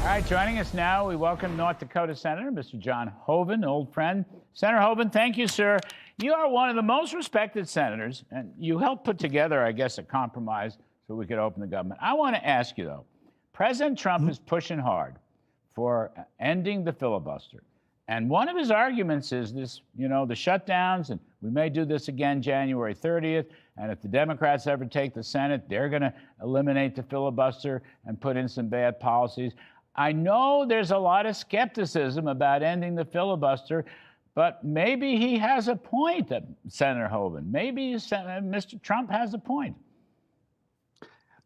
All right, joining us now, we welcome North Dakota Senator Mr. John Hoeven, old friend. Senator Hoeven, thank you, sir. You are one of the most respected senators, and you helped put together, I guess, a compromise so we could open the government. I want to ask you, though, President Trump is pushing hard for ending the filibuster. And one of his arguments is this, the shutdowns, and we may do this again January 30th. And if the Democrats ever take the Senate, they're going to eliminate the filibuster and put in some bad policies. I know there's a lot of skepticism about ending the filibuster, but maybe he has a point, Senator Hoeven. Maybe Mr. Trump has a point.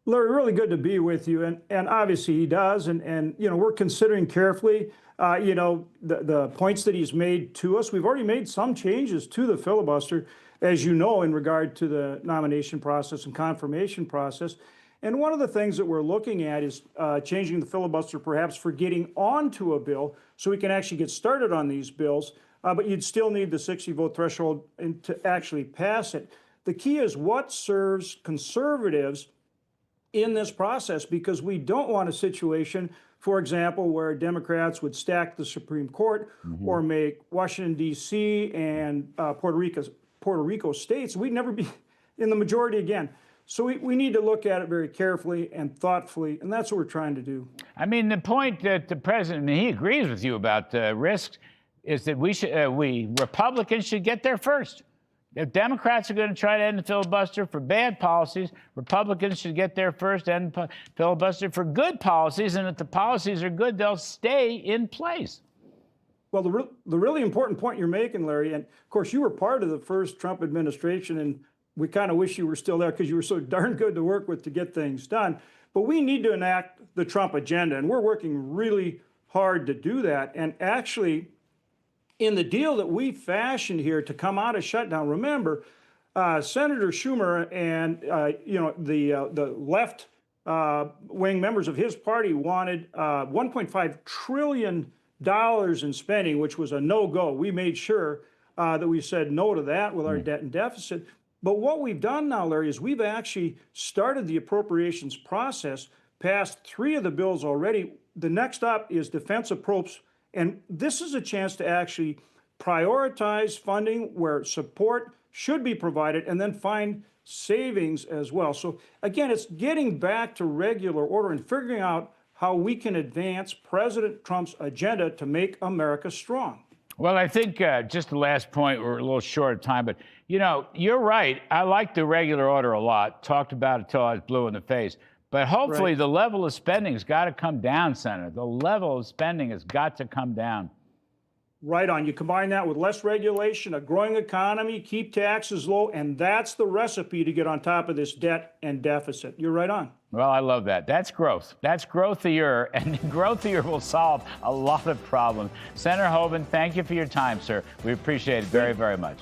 Larry, really good to be with you, and obviously he does, and we're considering carefully, the points that he's made to us. We've already made some changes to the filibuster, as you know, in regard to the nomination process and confirmation process. And one of the things that we're looking at is changing the filibuster perhaps for getting onto a bill so we can actually get started on these bills, but you'd still need the 60-vote threshold to actually pass it. The key is what serves conservatives in this process, because we don't want a situation, for example, where Democrats would stack the Supreme Court or make Washington, D.C. and Puerto Rico states. We'd never be in the majority again. So we need to look at it very carefully and thoughtfully, and that's what we're trying to do. I mean, the point that the president, he agrees with you about risks, is that we Republicans should get there first. If Democrats are going to try to end the filibuster for bad policies, Republicans should get there first, end the filibuster for good policies, and if the policies are good, they'll stay in place. Well, the really important point you're making, Larry, and of course you were part of the first Trump administration, and we kind of wish you were still there because you were so darn good to work with to get things done. But we need to enact the Trump agenda, and we're working really hard to do that. And actually, in the deal that we fashioned here to come out of shutdown, remember, Senator Schumer and the left wing members of his party wanted $1.5 trillion in spending, which was a no-go. We made sure that we said no to that with our debt and deficit. But what we've done now, Larry, is we've actually started the appropriations process, passed 3 of the bills already. The next up is defense approps, and this is a chance to actually prioritize funding where support should be provided and then find savings as well. So again, it's getting back to regular order and figuring out how we can advance President Trump's agenda to make America strong. Well, I think just the last point, we're a little short of time, but you're right. I like the regular order a lot. Talked about it till I was blue in the face. But hopefully the level of spending has got to come down, Senator. The level of spending has got to come down. Right on. You combine that with less regulation, a growing economy, keep taxes low, and that's the recipe to get on top of this debt and deficit. You're right on. Well, I love that. That's growth. That's growth of year, and growth of year will solve a lot of problems. Senator Hoeven, thank you for your time, sir. We appreciate it very, very much.